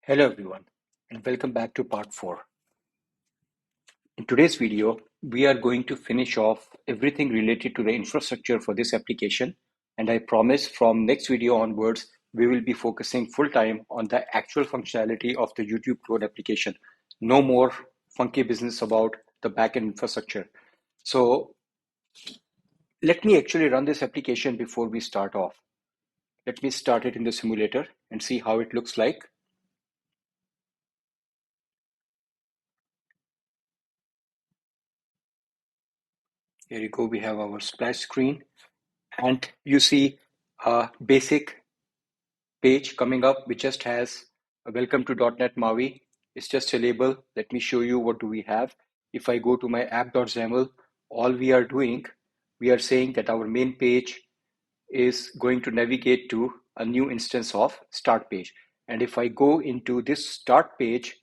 Hello everyone and welcome back to part 4. In today's video, we are going to finish off everything related to the infrastructure for this application, and I promise from next video onwards, we will be focusing full time on the actual functionality of the YouTube code application. No more funky business about the backend infrastructure. So let me actually run this application before we start off. Let me start it in the simulator and see how it looks like. Here you go, we have our splash screen. And you see a basic page coming up which just has a welcome to .NET MAUI. It's just a label. Let me show you what do we have. If I go to my app.xaml, all we are doing, we are saying that our main page is going to navigate to a new instance of start page. And if I go into this start page,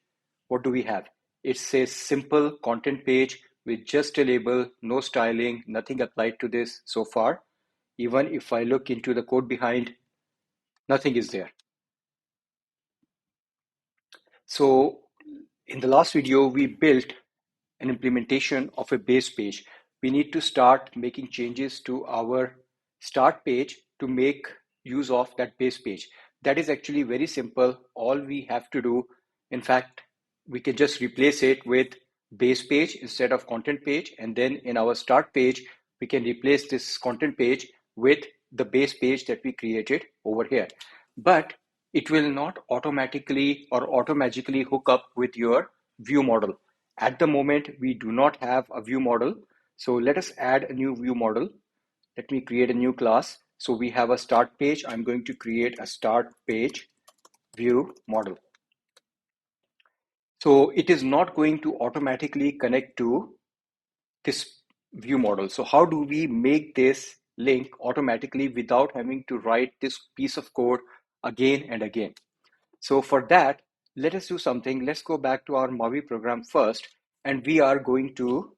what do we have? It's a simple content page with just a label, no styling, nothing applied to this so far. Even if I look into the code behind, nothing is there. So in the last video, we built an implementation of a base page. We need to start making changes to our start page to make use of that base page. That is actually very simple. All we have to do, in fact, we can just replace it with base page instead of content page. And then in our start page, we can replace this content page with the base page that we created over here. But it will not automatically or automagically hook up with your view model. At the moment, we do not have a view model. So let us add a new view model. Let me create a new class. So we have a start page. I'm going to create a start page view model. So it is not going to automatically connect to this view model. So how do we make this link automatically without having to write this piece of code again and again? So for that, let us do something. Let's go back to our Maui program first, and we are going to,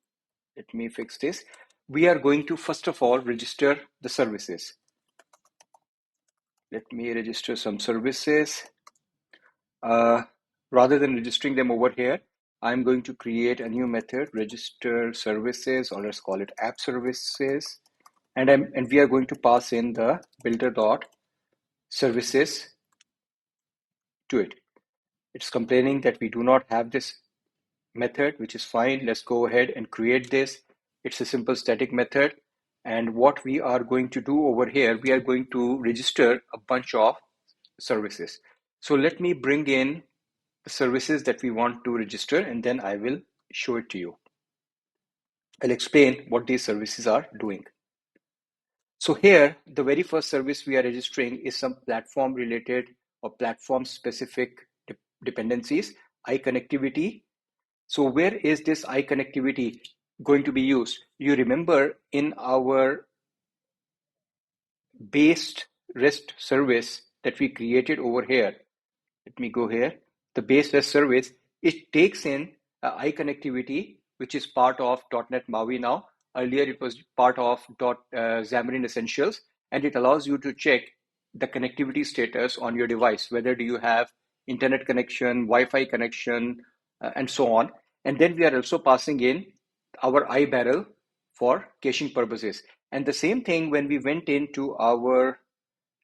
let me fix this. We are going to first of all register the services. Let me register some services. Rather than registering them over here, I'm going to create a new method, register services, or let's call it app services. And we are going to pass in the builder.services to it. It's complaining that we do not have this method, which is fine. Let's go ahead and create this. It's a simple static method. And what we are going to do over here, we are going to register a bunch of services. So let me bring in the services that we want to register, and then I will show it to you. I'll explain what these services are doing. So here, the very first service we are registering is some platform related or platform specific dependencies, iConnectivity. So where is this iConnectivity going to be used? You remember in our based REST service that we created over here. Let me go here. The base REST service, it takes in iConnectivity, which is part of .NET MAUI now. Earlier, it was part of Xamarin Essentials, and it allows you to check the connectivity status on your device, whether do you have internet connection, Wi-Fi connection, and so on. And then we are also passing in our iBarrel for caching purposes. And the same thing when we went into our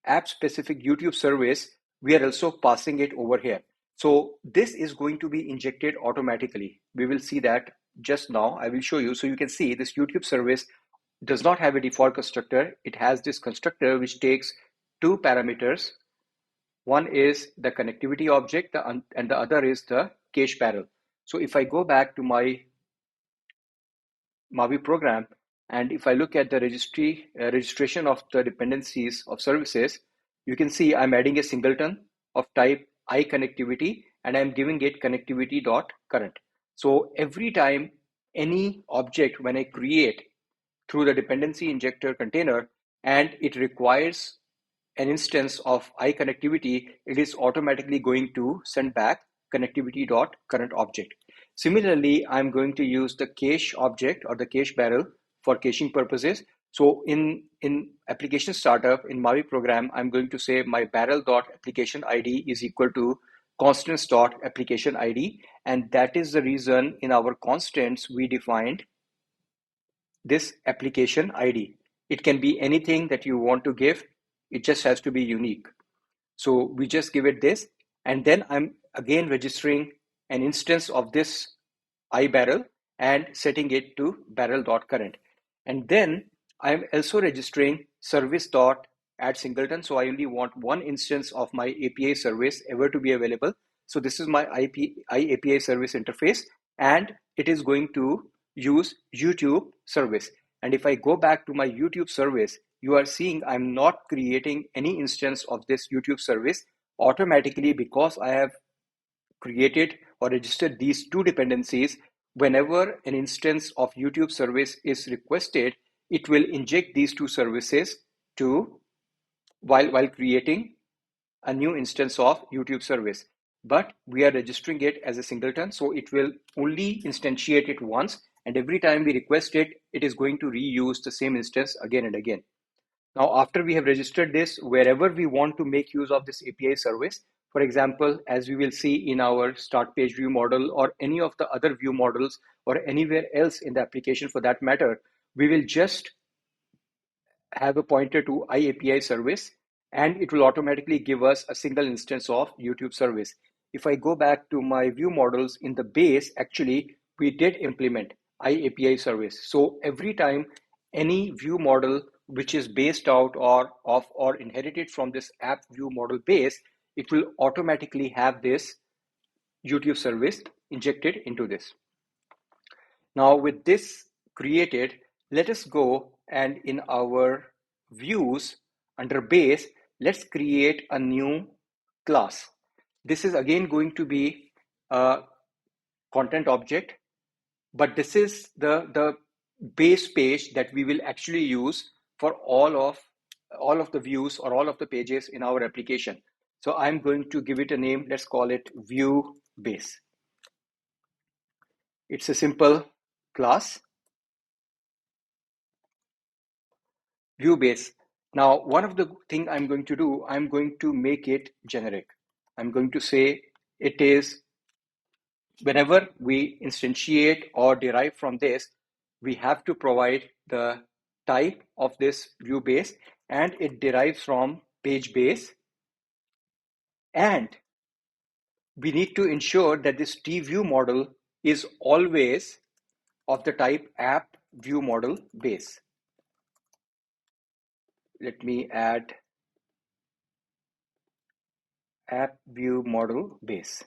app-specific YouTube service, we are also passing it over here. So this is going to be injected automatically. We will see that just now. I will show you. So you can see this YouTube service does not have a default constructor. It has this constructor which takes two parameters. One is the connectivity object and the other is the cache barrel. So if I go back to my Maui program, and if I look at the registration of the dependencies of services, you can see I'm adding a singleton of type iConnectivity, and I'm giving it connectivity.current. So every time any object, when I create through the dependency injector container, and it requires an instance of iConnectivity, it is automatically going to send back connectivity.current object. Similarly, I'm going to use the cache object or the cache barrel for caching purposes. So in application startup in Maui program, I'm going to say my barrel.application ID is equal to constants dot application ID, and that is the reason in our constants we defined this application ID. It can be anything that you want to give. It just has to be unique. So we just give it this, and then I'm again registering an instance of this iBarrel and setting it to barrel.current. And then I'm also registering service.addSingleton. So I only want one instance of my API service ever to be available. So this is my iAPI service interface, and it is going to use YouTube service. And if I go back to my YouTube service, you are seeing I'm not creating any instance of this YouTube service automatically because I have created or registered these two dependencies. Whenever an instance of YouTube service is requested, it will inject these two services to while creating a new instance of YouTube service. But we are registering it as a singleton, so it will only instantiate it once, and every time we request it, it is going to reuse the same instance again and again. Now, after we have registered this, wherever we want to make use of this API service, for example, as we will see in our start page view model or any of the other view models or anywhere else in the application for that matter, we will just have a pointer to iAPI service, and it will automatically give us a single instance of YouTube service. If I go back to my view models in the base, actually, we did implement iAPI service. So every time any view model which is based out or inherited from this app view model base, it will automatically have this YouTube service injected into this. Now with this created, let us go and in our views under base, let's create a new class. This is again going to be a content object, but this is the base page that we will actually use for all of the views or all of the pages in our application. So I'm going to give it a name. Let's call it view base. It's a simple class, view base. Now, one of the thing I'm going to do, I'm going to make it generic. I'm going to say it is whenever we instantiate or derive from this, we have to provide the type of this view base, and it derives from page base. And we need to ensure that this tview model is always of the type app view model base. Let me add app view model base.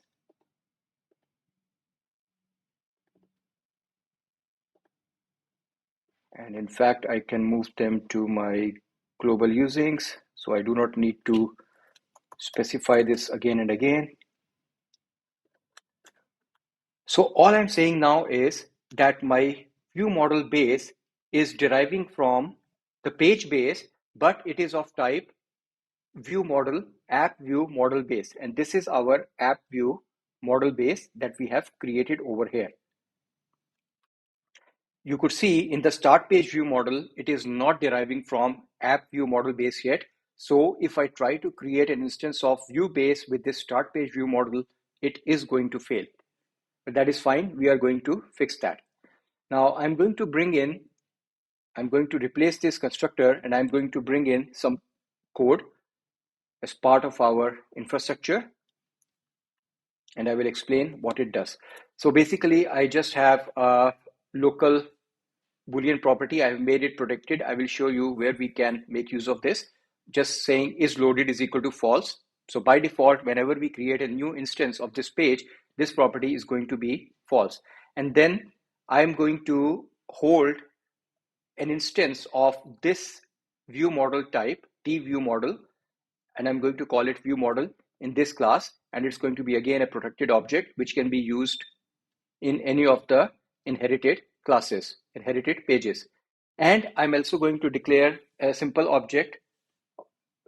And in fact, I can move them to my global usings. So I do not need to specify this again and again. So all I'm saying now is that my view model base is deriving from the page base, but it is of type view model, app view model base. And this is our app view model base that we have created over here. You could see in the start page view model, it is not deriving from app view model base yet. So if I try to create an instance of view base with this start page view model, it is going to fail. But that is fine. We are going to fix that. Now I'm going to replace this constructor, and I'm going to bring in some code as part of our infrastructure, and I will explain what it does. So basically, I just have a local Boolean property. I have made it protected. I will show you where we can make use of this. Just saying is loaded is equal to false. So by default, whenever we create a new instance of this page, this property is going to be false. And then I'm going to hold an instance of this view model type, tview model, and I'm going to call it view model in this class. And it's going to be again a protected object, which can be used in any of the inherited classes, inherited pages. And I'm also going to declare a simple object,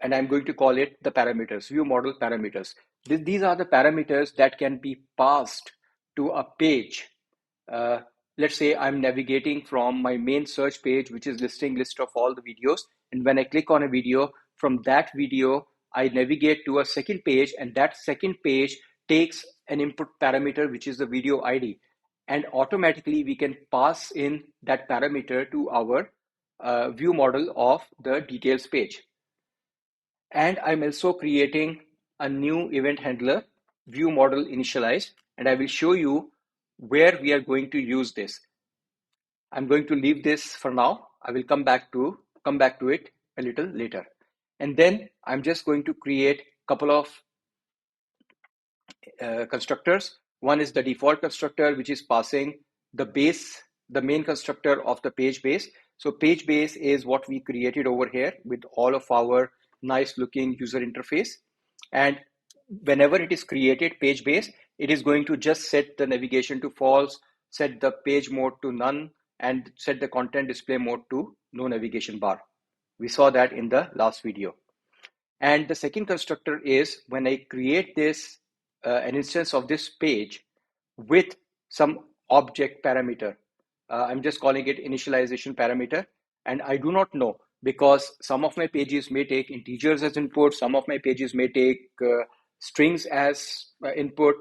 and I'm going to call it the parameters, view model parameters. These are the parameters that can be passed to a page. Let's say I'm navigating from my main search page, which is listing list of all the videos. And when I click on a video, from that video, I navigate to a second page, and that second page takes an input parameter, which is the video ID, and automatically we can pass in that parameter to our view model of the details page. And I'm also creating a new event handler, view model initialized, and I will show you where we are going to use this. I'm going to leave this for now. I will come back to it a little later. And then I'm just going to create a couple of constructors. One is the default constructor, which is passing the base, the main constructor of the page base. So page base is what we created over here with all of our nice looking user interface. And whenever it is created page base, it is going to just set the navigation to false, set the page mode to none, and set the content display mode to no navigation bar. We saw that in the last video. And the second constructor is when I create this, an instance of this page with some object parameter. I'm just calling it initialization parameter. And I do not know, because some of my pages may take integers as input, some of my pages may take strings as input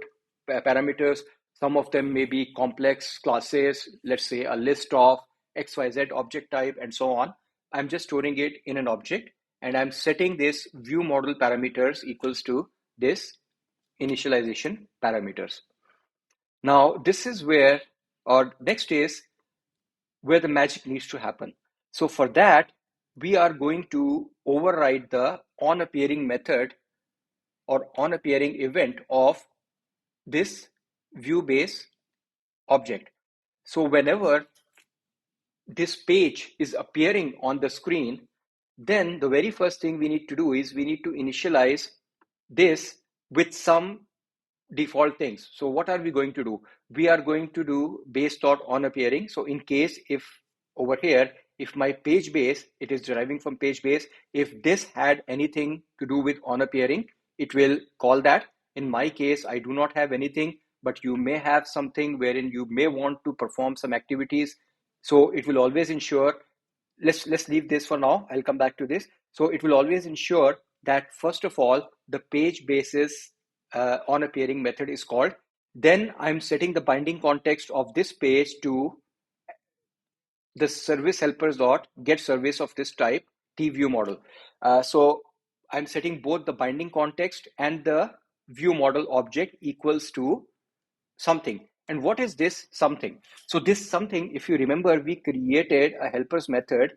parameters, some of them may be complex classes, let's say a list of XYZ object type and so on. I'm just storing it in an object, and I'm setting this view model parameters equals to this initialization parameters. Now, this is where, or next is where the magic needs to happen. So for that, we are going to override the on appearing method or on appearing event of this view base object. So whenever this page is appearing on the screen, then the very first thing we need to do is we need to initialize this with some default things. So what are we going to do? We are going to do base dot on appearing. So in case if over here, if my page base, it is deriving from page base, if this had anything to do with on appearing, it will call that. In my case, I do not have anything, but you may have something wherein you may want to perform some activities. So it will always ensure, let's leave this for now. I'll come back to this. So it will always ensure that first of all, the page basis on appearing method is called. Then I'm setting the binding context of this page to the service helpers dot get service of this type tview model. So I'm setting both the binding context and the view model object equals to something. And what is this something? So this something, if you remember, we created a helpers method,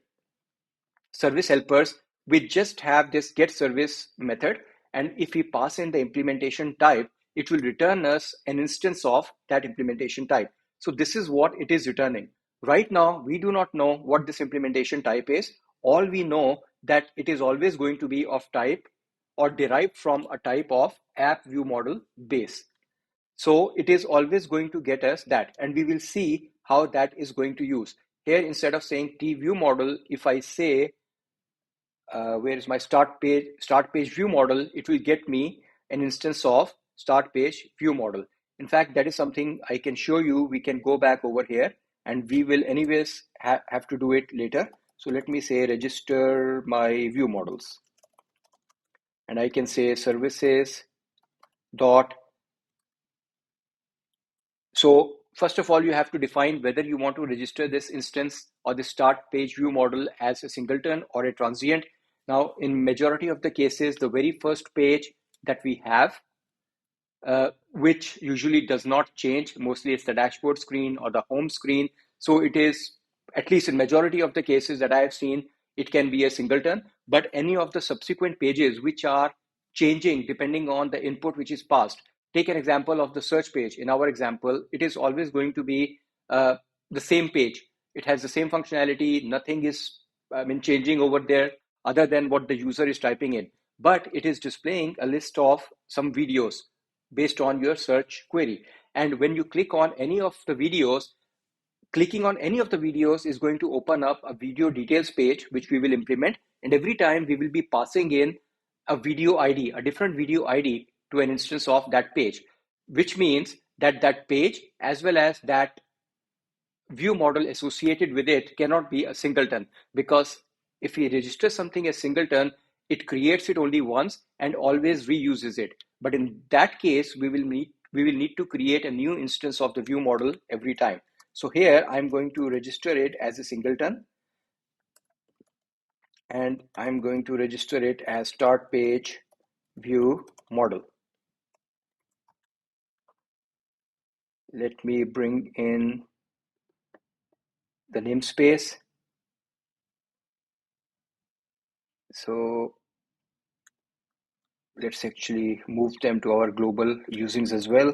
service helpers, we just have this get service method. And if we pass in the implementation type, it will return us an instance of that implementation type. So this is what it is returning. Right now, we do not know what this implementation type is. All we know that it is always going to be of type or derived from a type of app view model base. So it is always going to get us that, and we will see how that is going to use. Here, instead of saying tview model, if I say, where is my start page view model, it will get me an instance of start page view model. In fact, that is something I can show you. We can go back over here, and we will anyways have to do it later. So let me say register my view models, and I can say services dot. So first of all, you have to define whether you want to register this instance or the start page view model as a singleton or a transient. Now, in majority of the cases, the very first page that we have, which usually does not change, mostly it's the dashboard screen or the home screen. So it is, at least in majority of the cases that I have seen, it can be a singleton, but any of the subsequent pages which are changing depending on the input which is passed. Take an example of the search page. In our example, it is always going to be the same page. It has the same functionality. Nothing is changing over there other than what the user is typing in. But it is displaying a list of some videos based on your search query. And when you click on any of the videos, clicking on any of the videos is going to open up a video details page, which we will implement. And every time we will be passing in a video ID, a different video ID to an instance of that page, which means that that page as well as that view model associated with it cannot be a singleton, because if we register something as singleton, it creates it only once and always reuses it. But in that case, we will need to create a new instance of the view model every time. So here I'm going to register it as a singleton, and I'm going to register it as start page view model. Let me bring in the namespace. So let's actually move them to our global usings as well.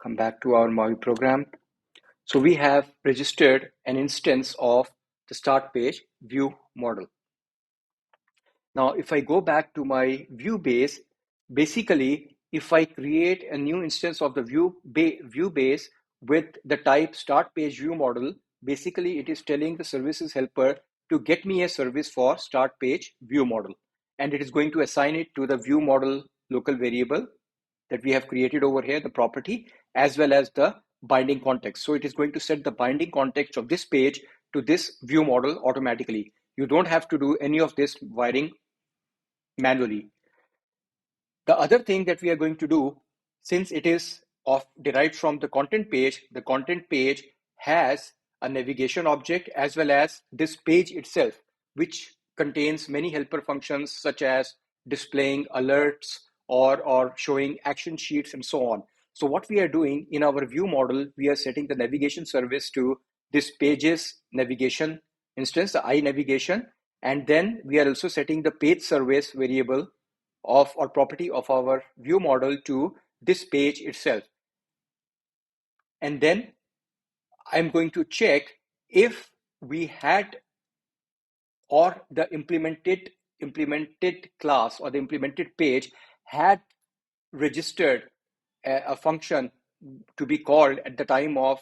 Come back to our Maui program. So we have registered an instance of the start page view model. Now, if I go back to my view base, basically, if I create a new instance of the view base with the type start page view model, basically it is telling the services helper to get me a service for start page view model. And it is going to assign it to the view model local variable that we have created over here, the property, as well as the binding context. So it is going to set the binding context of this page to this view model automatically. You don't have to do any of this wiring manually. The other thing that we are going to do, since it is derived from the content page has a navigation object as well as this page itself, which contains many helper functions such as displaying alerts or showing action sheets and so on. So what we are doing in our view model, we are setting the navigation service to this page's navigation instance, the iNavigation, and then we are also setting the page service variable of or property of our view model to this page itself. And then I'm going to check if we had or the implemented class or the implemented page had registered a function to be called at the time of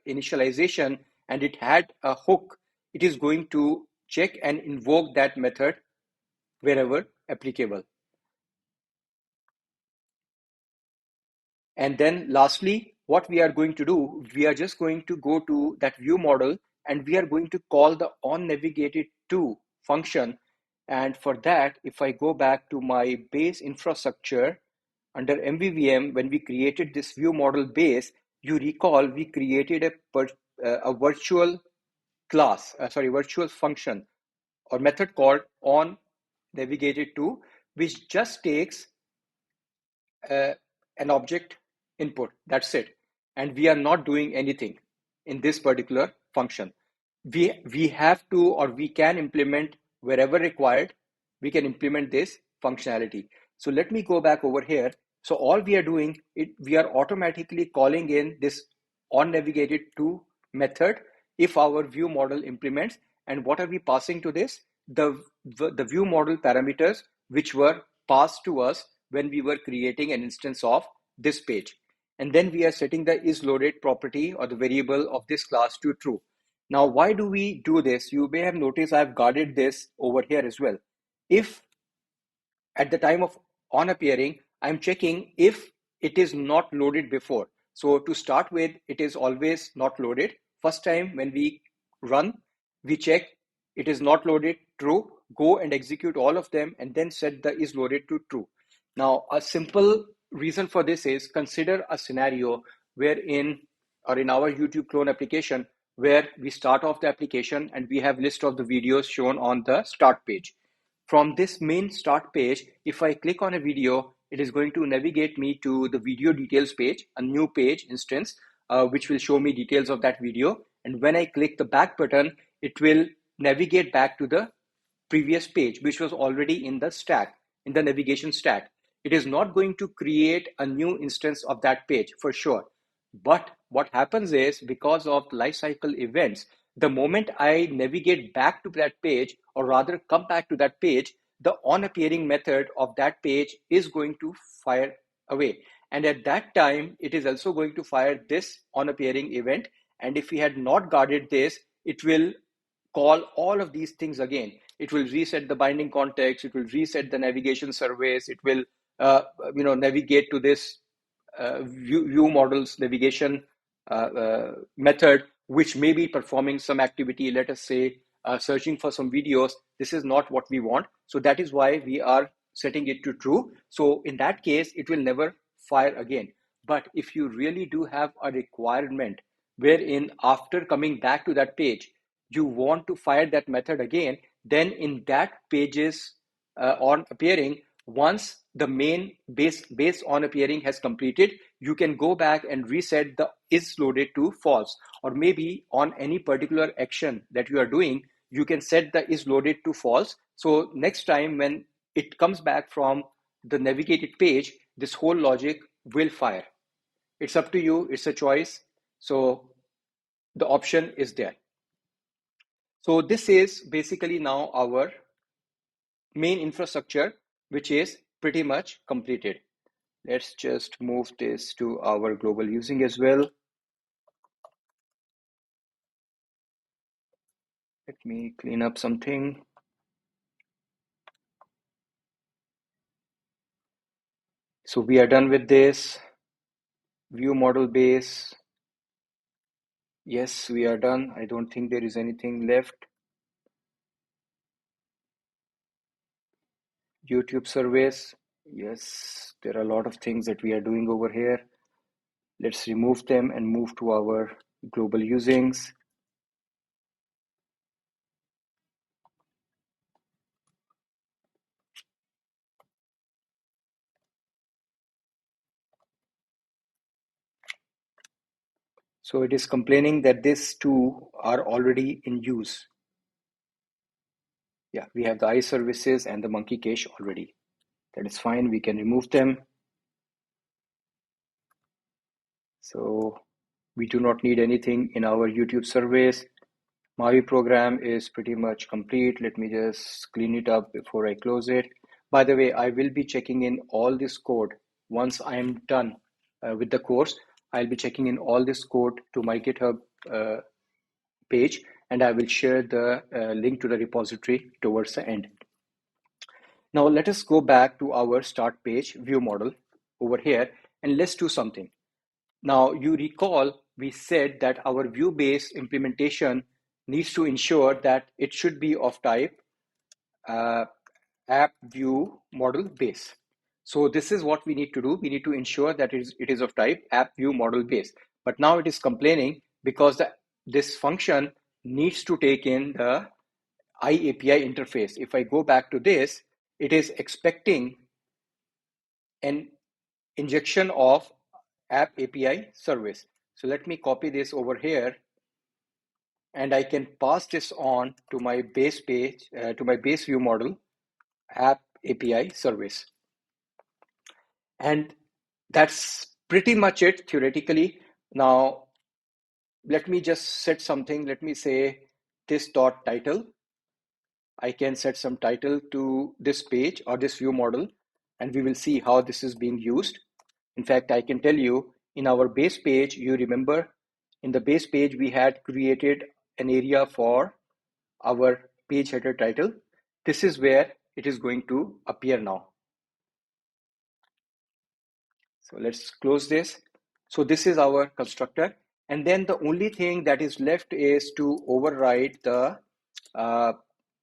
initialization, and it had a hook. It is going to check and invoke that method wherever applicable. And then lastly, what we are going to do, we are just going to go to that view model and we are going to call the onNavigated2 function. And for that, if I go back to my base infrastructure under MVVM, when we created this view model base, you recall we created a virtual virtual function or method called onNavigated2, which just takes an object input. That's it. And we are not doing anything in this particular function. We have to, or we can implement wherever required, we can implement this functionality. So let me go back over here. So all we are doing, we are automatically calling in this onNavigated2 method if our view model implements. And what are we passing to this? The view model parameters which were passed to us when we were creating an instance of this page. And then we are setting the isLoaded property or the variable of this class to true. Now, why do we do this? You may have noticed I've guarded this over here as well. If at the time of on appearing, I'm checking if it is not loaded before. So to start with, it is always not loaded. First time when we run, we check it is not loaded, true, go and execute all of them and then set the is loaded to true. Now, a simple reason for this is consider a scenario where in our YouTube clone application, where we start off the application and we have list of the videos shown on the start page. From this main start page, if I click on a video, it is going to navigate me to the video details page, a new page instance, which will show me details of that video. And when I click the back button, it will navigate back to the previous page, which was already in the stack, in the navigation stack. It is not going to create a new instance of that page for sure. But what happens is, because of lifecycle events, the moment I navigate back to that page, or rather come back to that page, the on appearing method of that page is going to fire away. And at that time, it is also going to fire this on appearing event. And if we had not guarded this, it will call all of these things again. It will reset the binding context. It will reset the navigation service. It will, navigate to this view model's navigation method which may be performing some activity, let us say searching for some videos. This is not what we want. So that is why we are setting it to true. So in that case, it will never fire again. But if you really do have a requirement wherein after coming back to that page, you want to fire that method again, then in that pages on appearing, once the main base on appearing has completed, you can go back and reset the is loaded to false. Or maybe on any particular action that you are doing, you can set the is loaded to false. So next time when it comes back from the navigated page, this whole logic will fire. It's up to you, it's a choice. So the option is there. So this is basically now our main infrastructure, which is pretty much completed. Let's just move this to our global using as well. Let me clean up something. So we are done with this. View model base. Yes, we are done. I don't think there is anything left. YouTube service. Yes, there are a lot of things that we are doing over here. Let's remove them and move to our global usings. So it is complaining that these two are already in use. Yeah, we have the iServices and the monkey cache already. That is fine. We can remove them. So we do not need anything in our YouTube service. Maui program is pretty much complete. Let me just clean it up before I close it. By the way, I will be checking in all this code once I am done with the course. I'll be checking in all this code to my GitHub page, and I will share the link to the repository towards the end. Now let us go back to our start page view model over here, and let's do something. Now you recall we said that our view-based implementation needs to ensure that it should be of type app view model base. So this is what we need to do. We need to ensure that it is of type app view model base. But now it is complaining because this function needs to take in the iAPI interface. If I go back to this, it is expecting an injection of app API service. So let me copy this over here, and I can pass this on to my base page, to my base view model, app API service. And that's pretty much it theoretically. Now, let me just set something. Let me say this dot title. I can set some title to this page or this view model, and we will see how this is being used. In fact, I can tell you in our base page, you remember in the base page, we had created an area for our page header title. This is where it is going to appear now. So let's close this. So this is our constructor. And then the only thing that is left is to override the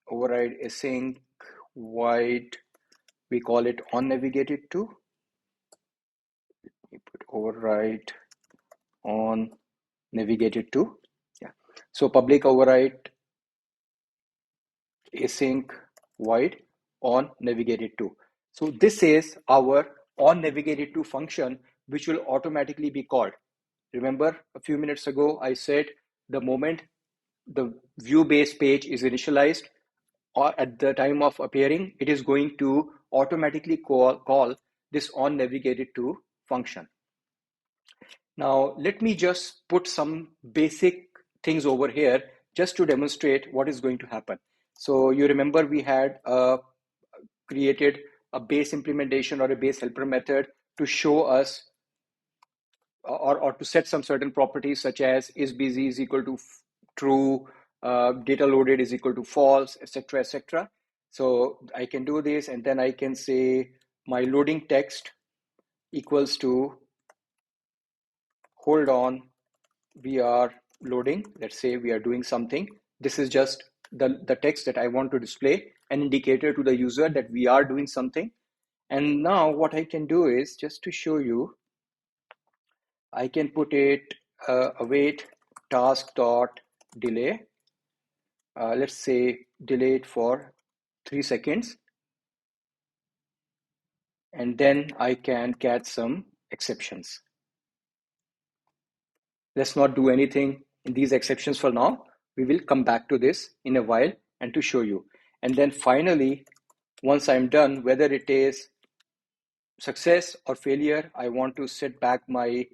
override async void. We call it on navigated to. We put override on navigated to. Yeah. So public override async void on navigated to. So this is our on navigated to function, which will automatically be called. Remember a few minutes ago, I said the moment the view base page is initialized or at the time of appearing, it is going to automatically call this on navigated to function. Now, let me just put some basic things over here just to demonstrate what is going to happen. So you remember we had created a base implementation or a base helper method to show us or to set some certain properties such as is busy is equal to true, data loaded is equal to false, etc., etc. So I can do this, and then I can say my loading text equals to hold on we are loading. Let's say we are doing something. This is just the text that I want to display, an indicator to the user that we are doing something. And now what I can do is, just to show you, I can put it await task dot delay. Let's say delay it for 3 seconds, and then I can catch some exceptions. Let's not do anything in these exceptions for now. We will come back to this in a while and to show you. And then finally, once I'm done, whether it is success or failure, I want to set back my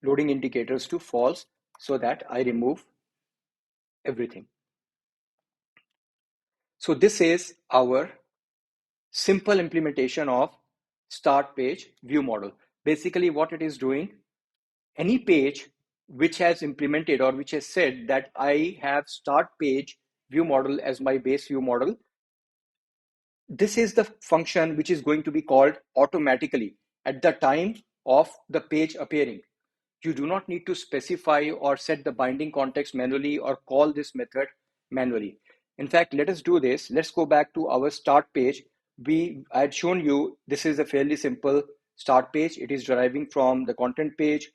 loading indicators to false so that I remove everything. So this is our simple implementation of start page view model. Basically what it is doing, any page which has implemented or which has said that I have start page view model as my base view model, this is the function which is going to be called automatically at the time of the page appearing. You do not need to specify or set the binding context manually or call this method manually. In fact, let us do this. Let's go back to our start page. I had shown you this is a fairly simple start page. It is deriving from the content page.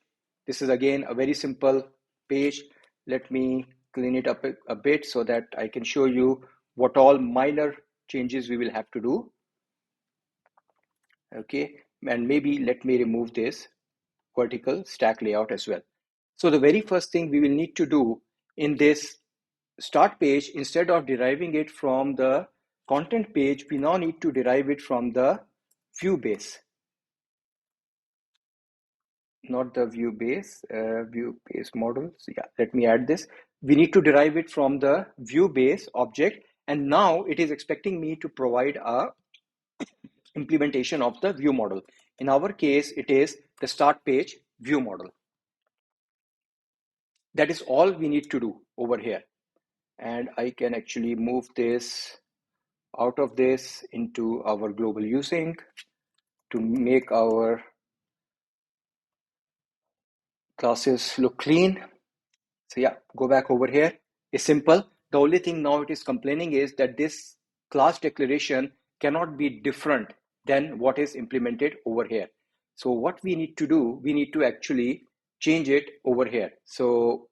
This is again a very simple page. Let me clean it up a bit so that I can show you what all minor changes we will have to do. Okay, and maybe let me remove this vertical stack layout as well. So the very first thing we will need to do in this start page, instead of deriving it from the content page, we now need to derive it from the view base. Not the view base model. So yeah, let me add this. We need to derive it from the view base object, and now it is expecting me to provide a implementation of the view model. In our case, it is the start page view model. That is all we need to do over here. And I can actually move this out of this into our global using to make our classes look clean. So yeah, go back over here. It's simple. The only thing now it is complaining is that this class declaration cannot be different than what is implemented over here. So what we need to do, we need to actually change it over here. So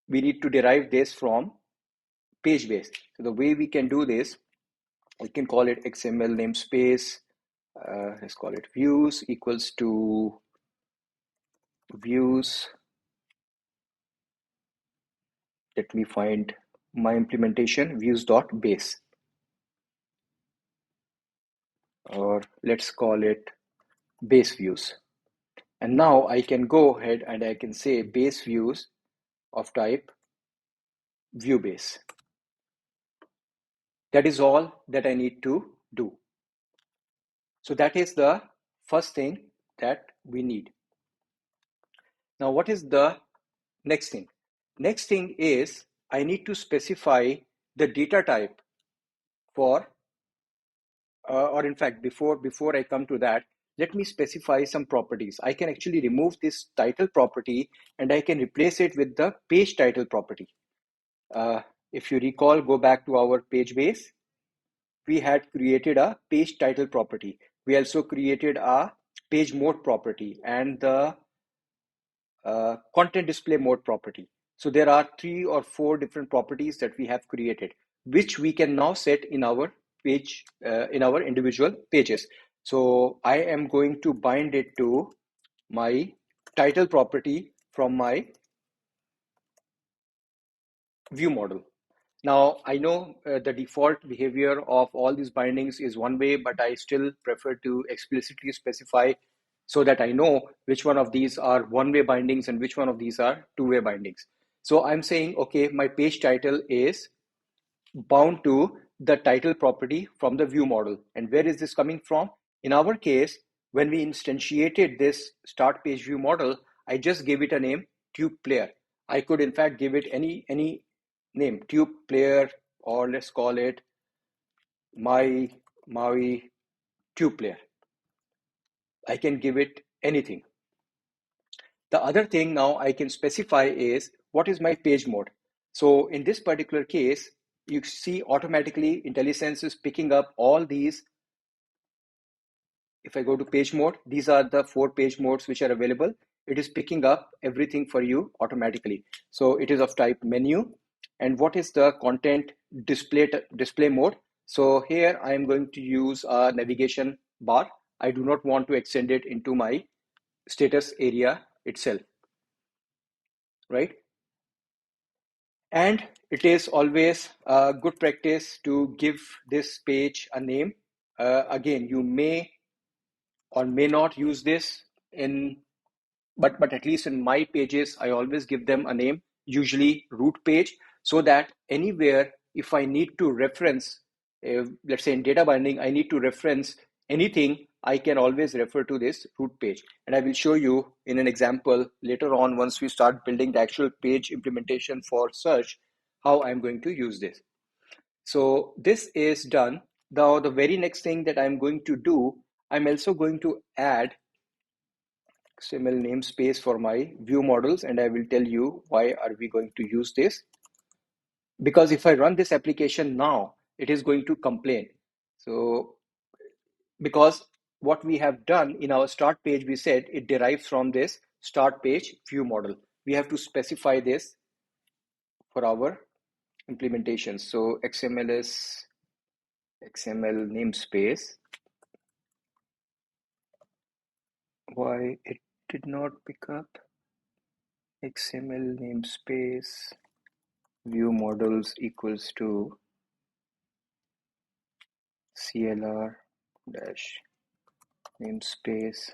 we need to derive this from page base. So the way we can do this, we can call it XML namespace. Let's call it views equals to views. Let me find my implementation, views.base, or let's call it base views. And now I can go ahead and I can say base views of type view base. That is all that I need to do. So that is the first thing that we need. Now, what is the next thing? Next thing is I need to specify the data type for, or in fact, before I come to that, let me specify some properties. I can actually remove this title property and I can replace it with the page title property. If you recall, go back to our page base. We had created a page title property. We also created a page mode property and the content display mode property. So there are 3 or 4 different properties that we have created, which we can now set in our page, in our individual pages. So I am going to bind it to my title property from my view model. Now, I know the default behavior of all these bindings is one way, but I still prefer to explicitly specify so that I know which one of these are one-way bindings and which one of these are two-way bindings. So I'm saying, okay, my page title is bound to the title property from the view model. And where is this coming from? In our case, when we instantiated this start page view model, I just gave it a name, tube player. I could in fact give it any name, tube player, or let's call it my Maui tube player. I can give it anything. The other thing now I can specify is what is my page mode. So in this particular case, you see automatically IntelliSense is picking up all these. If I go to page mode, these are the 4 page modes which are available. It is picking up everything for you automatically. So it is of type menu. And what is the content display mode? So here I am going to use a navigation bar. I do not want to extend it into my status area itself, right? And it is always a good practice to give this page a name. Again, you may or may not use this in, but at least in my pages, I always give them a name, usually root page, so that anywhere if I need to reference, let's say in data binding, I need to reference anything, I can always refer to this root page. And I will show you in an example later on once we start building the actual page implementation for search, how I'm going to use this. So this is done. Now the very next thing that I'm going to do, I'm also going to add XML namespace for my view models, and I will tell you why are we going to use this. Because if I run this application now, it is going to complain. So because what we have done in our start page, we said it derives from this start page view model. We have to specify this for our implementation. So XML is XML namespace. Why it did not pick up? XML namespace view models equals to CLR dash namespace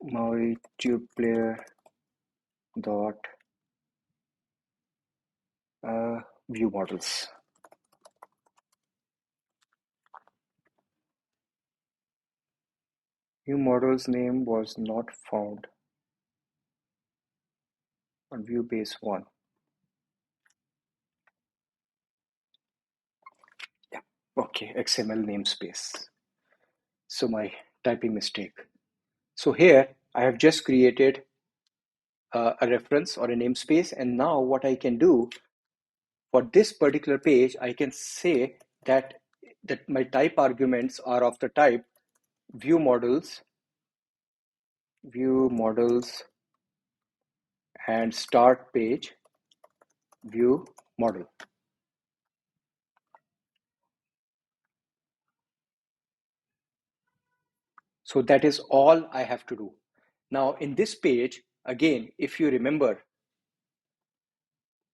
Maui tube player dot view models. View models name was not found on view base 1. Yeah, okay, XML namespace. So my typing mistake. So here I have just created a reference or a namespace, and now what I can do for this particular page, I can say that my type arguments are of the type view models and start page view model. So that is all I have to do. Now in this page, again, if you remember,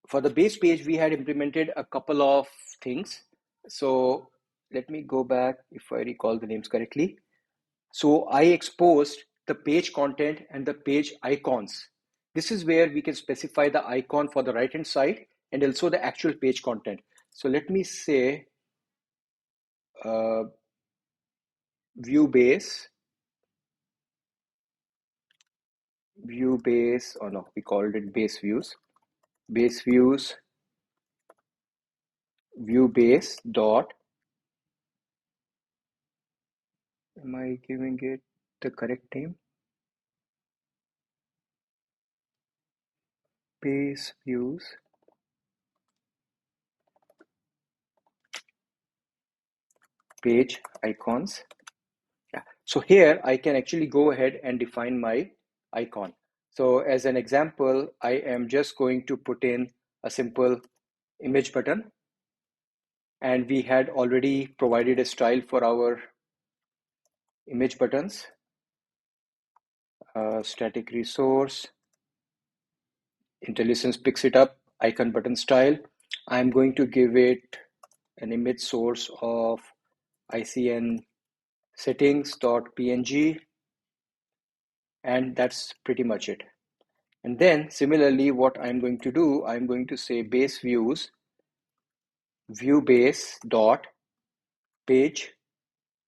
for the base page, we had implemented a couple of things. So let me go back if I recall the names correctly. So I exposed the page content and the page icons. This is where we can specify the icon for the right hand side and also the actual page content. So let me say view base, oh no, we called it base views, view base dot, am I giving it the correct name? Base views page icons. Yeah. So here I can actually go ahead and define my icon. So as an example, I am just going to put in a simple image button, and we had already provided a style for our image buttons, static resource, IntelliSense picks it up, icon button style. I'm going to give it an image source of ICN settings.png, and that's pretty much it. And then similarly, what I'm going to do, I'm going to say base views, view base dot page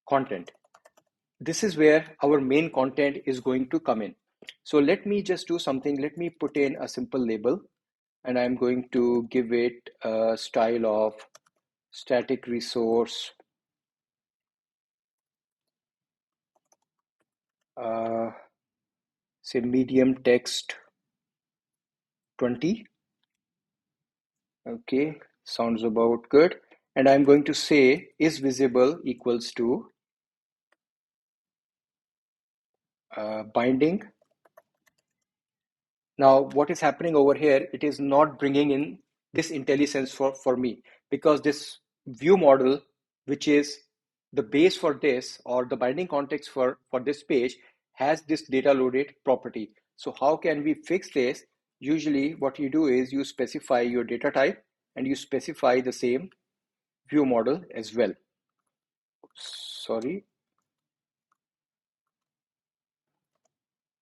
content. This is where our main content is going to come in. So let me just do something. Let me put in a simple label, and I'm going to give it a style of static resource uh, say medium text 20. Okay, sounds about good. And I'm going to say is visible equals to binding. Now, what is happening over here, it is not bringing in this IntelliSense for me, because this view model, which is the base for this, or the binding context for this page, has this data loaded property. So how can we fix this? Usually what you do is you specify your data type and you specify the same view model as well. Sorry.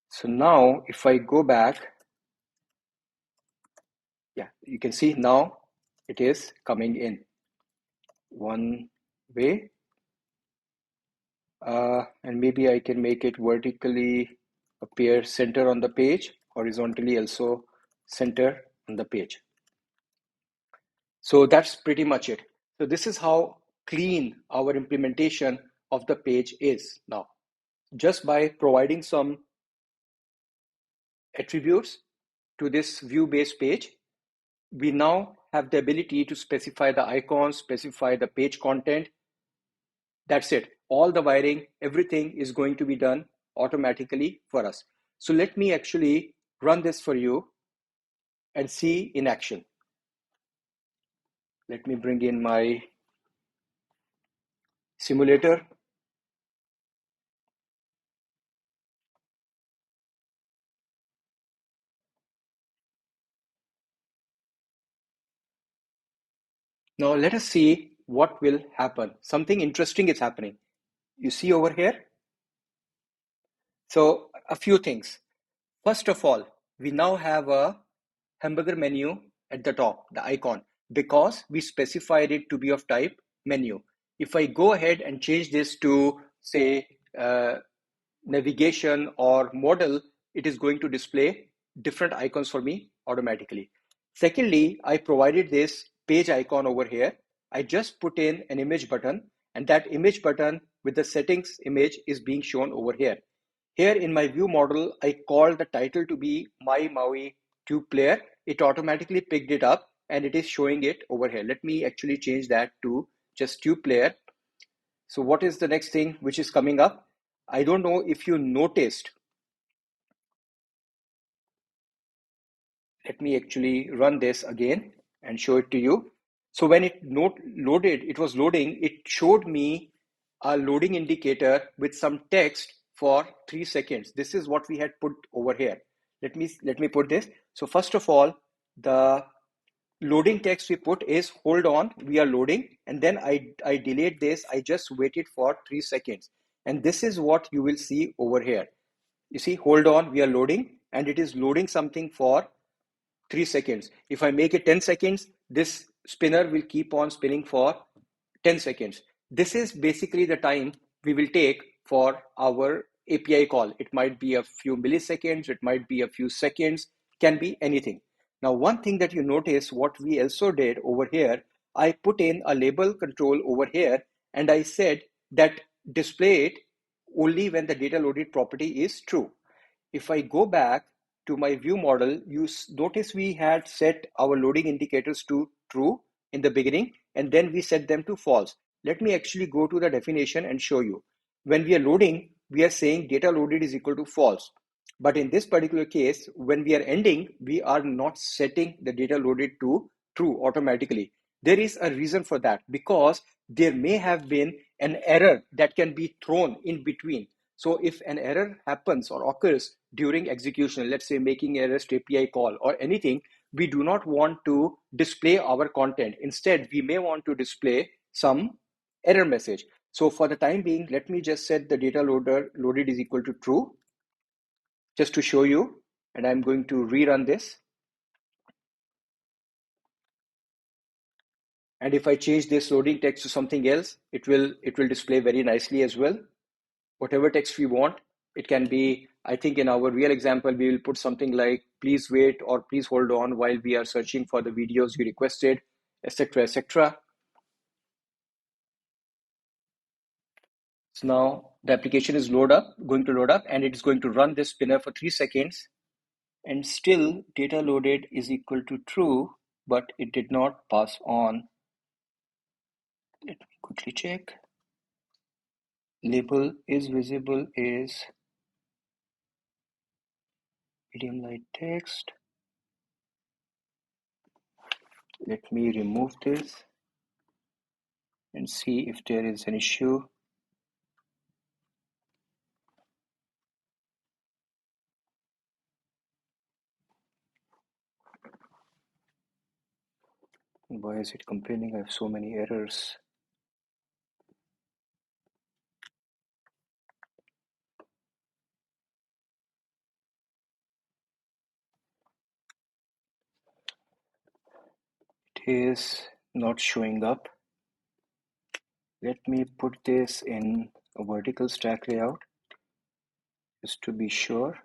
So now if I go back, yeah, you can see now it is coming in one way. And maybe I can make it vertically appear center on the page, horizontally also center on the page. So that's pretty much it. So this is how clean our implementation of the page is now. Just by providing some attributes to this view-based page, we now have the ability to specify the icons, specify the page content. That's it. All the wiring, everything is going to be done automatically for us. So let me actually run this for you and see in action. Let me bring in my simulator. Now let us see what will happen. Something interesting is happening. You see over here? So a few things. First of all, we now have a hamburger menu at the top, the icon, because we specified it to be of type menu. If I go ahead and change this to, say, navigation or model, it is going to display different icons for me automatically. Secondly, I provided this page icon over here. I just put in an image button, and that image button with the settings image is being shown over here. Here in my view model, I called the title to be My Maui Tube Player. It automatically picked it up and it is showing it over here. Let me actually change that to just Tube Player. So what is the next thing which is coming up? I don't know if you noticed. Let me actually run this again and show it to you. So when it loaded, it was loading, it showed me a loading indicator with some text for 3 seconds. This is what we had put over here. Let me put this. So first of all, the loading text we put is hold on, we are loading, and then I delayed this. I just waited for 3 seconds. And this is what you will see over here. You see, hold on, we are loading, and it is loading something for 3 seconds. If I make it 10 seconds, this spinner will keep on spinning for 10 seconds. This is basically the time we will take for our API call. It might be a few milliseconds, it might be a few seconds, can be anything. Now, one thing that you notice, what we also did over here, I put in a label control over here, and I said that display it only when the data loaded property is true. If I go back to my view model, you notice we had set our loading indicators to true in the beginning, and then we set them to false. Let me actually go to the definition and show you. When we are loading, we are saying data loaded is equal to false. But in this particular case, when we are ending, we are not setting the data loaded to true automatically. There is a reason for that, because there may have been an error that can be thrown in between. So if an error happens or occurs during execution, let's say making a REST API call or anything, we do not want to display our content. Instead, we may want to display some error message. So for the time being, let me just set the data loaded is equal to true, just to show you. And I'm going to rerun this. And if I change this loading text to something else, it will display very nicely as well. Whatever text we want. It can be, I think in our real example, we will put something like, please wait or please hold on while we are searching for the videos you requested, etc., etc. So now The application is going to load up, and it's going to run this spinner for 3 seconds, and still data loaded is equal to true, but it did not pass on. Let me quickly check. Label is visible is medium light text. Let me remove this and see if there is an issue. Why is it complaining? I have so many errors. It is not showing up. Let me put this in a vertical stack layout just to be sure.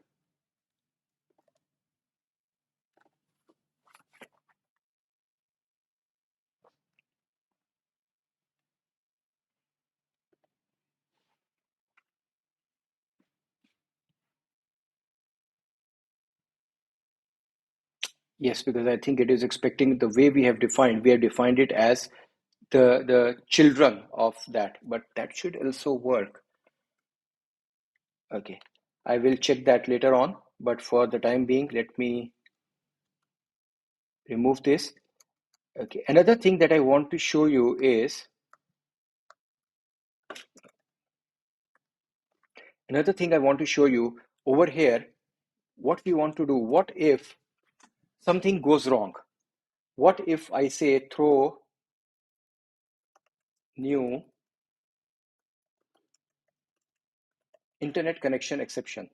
Yes, because I think it is expecting the way we have defined it as the children of that, but that should also work. Okay, I will check that later on, but for the time being, let me remove this. Okay, another thing that I want to show you is over here, what we want to do. What if something goes wrong? What if I say throw new internet connection exception?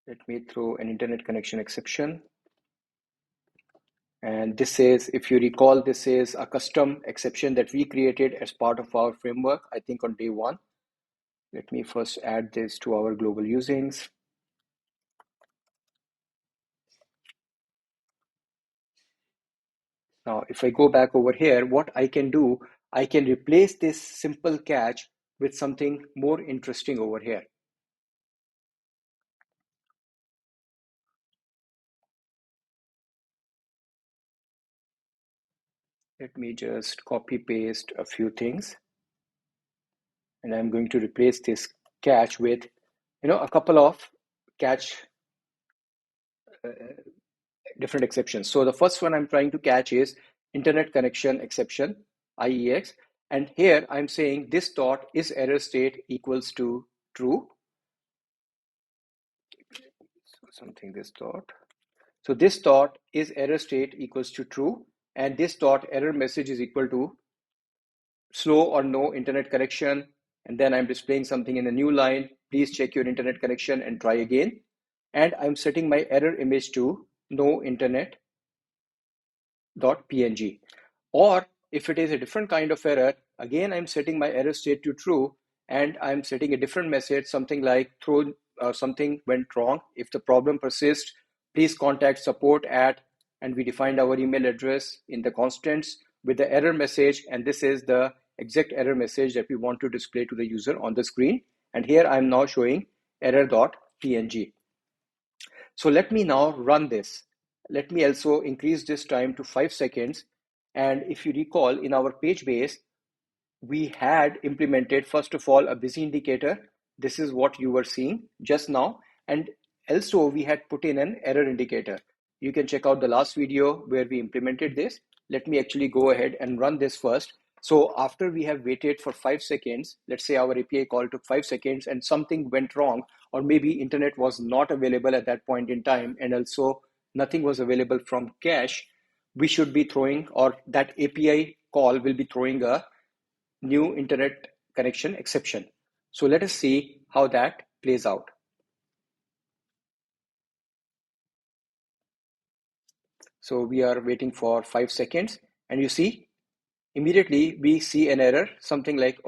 Let me throw an internet connection exception. And this is, if you recall, this is a custom exception that we created as part of our framework, I think on day one. Let me first add this to our global usings. Now, if I go back over here, what I can do, I can replace this simple catch with something more interesting over here. Let me just copy paste a few things. And I'm going to replace this catch with, a couple of catch different exceptions. So the first one I'm trying to catch is internet connection exception, IEX. And here I'm saying this dot is error state equals to true. So something this dot. So this dot is error state equals to true. And this dot error message is equal to slow or no internet connection. And then I'm displaying something in a new line. Please check your internet connection and try again. And I'm setting my error image to no internet .png. Or if it is a different kind of error, again, I'm setting my error state to true, and I'm setting a different message, something like throw something went wrong. If the problem persists, please contact support at, and we defined our email address in the constants with the error message, and this is the exact error message that we want to display to the user on the screen. And here I'm now showing error.png. So let me now run this. Let me also increase this time to 5 seconds. And if you recall, in our page base, we had implemented, first of all, a busy indicator. This is what you were seeing just now. And also, we had put in an error indicator. You can check out the last video where we implemented this. Let me actually go ahead and run this first. So after we have waited for 5 seconds, let's say our API call took 5 seconds and something went wrong, or maybe internet was not available at that point in time, and also nothing was available from cache, we should be throwing, or that API call will be throwing a new internet connection exception. So let us see how that plays out. So we are waiting for 5 seconds, and you see, immediately we see an error, something like,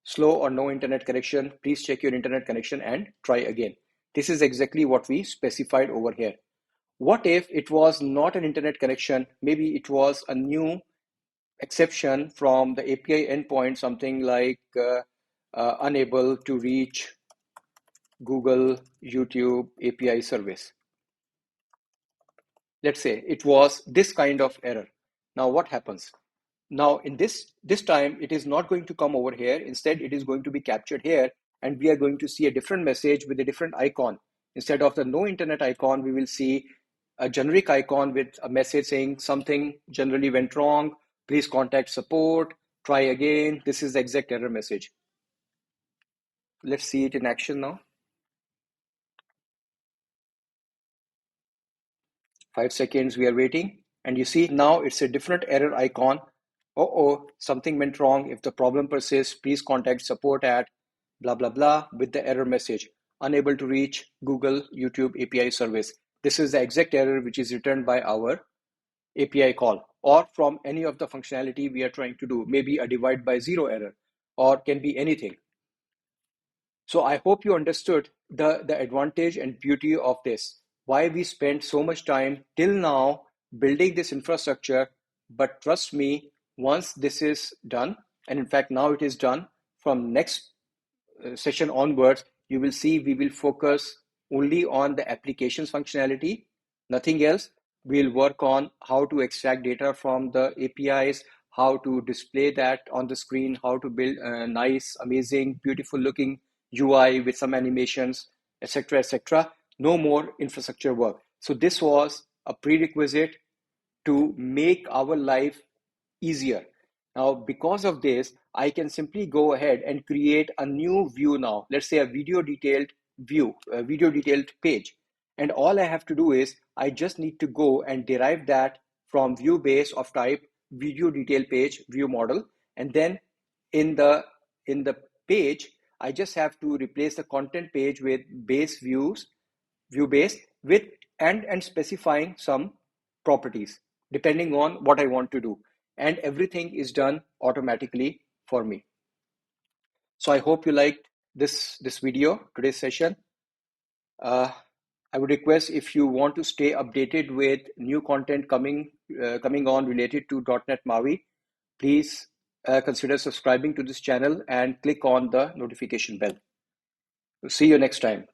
slow or no internet connection. Please check your internet connection and try again. This is exactly what we specified over here. What if it was not an internet connection? Maybe it was a new exception from the API endpoint, something like unable to reach Google YouTube API service. Let's say it was this kind of error. Now what happens? Now in this time, it is not going to come over here. Instead, it is going to be captured here, and we are going to see a different message with a different icon. Instead of the no internet icon, we will see a generic icon with a message saying something generally went wrong. Please contact support. Try again. This is the exact error message. Let's see it in action now. 5 seconds we are waiting, and you see now it's a different error icon. Oh, something went wrong. If the problem persists, please contact support at blah blah blah with the error message, unable to reach Google YouTube API service. This is the exact error which is returned by our API call, or from any of the functionality we are trying to do. Maybe a divide by zero error, or can be anything. So I hope you understood the advantage and beauty of this, why we spent so much time till now building this infrastructure. But trust me, once this is done, and in fact now it is done, from next session onwards, you will see we will focus only on the applications functionality, nothing else. We'll work on how to extract data from the APIs, how to display that on the screen, how to build a nice, amazing, beautiful looking UI with some animations, etc., etc. No more infrastructure work. So this was a prerequisite to make our life easier. Now, because of this, I can simply go ahead and create a new view now. Let's say a video detailed view, a video detailed page. And all I have to do is I just need to go and derive that from view base of type video detail page view model. And then in the page, I just have to replace the content page with base views, view base with and specifying some properties depending on what I want to do, and everything is done automatically for me. So I hope you liked this video, today's session. I would request, if you want to stay updated with new content coming on related to .NET MAUI, please consider subscribing to this channel and click on the notification bell. See you next time.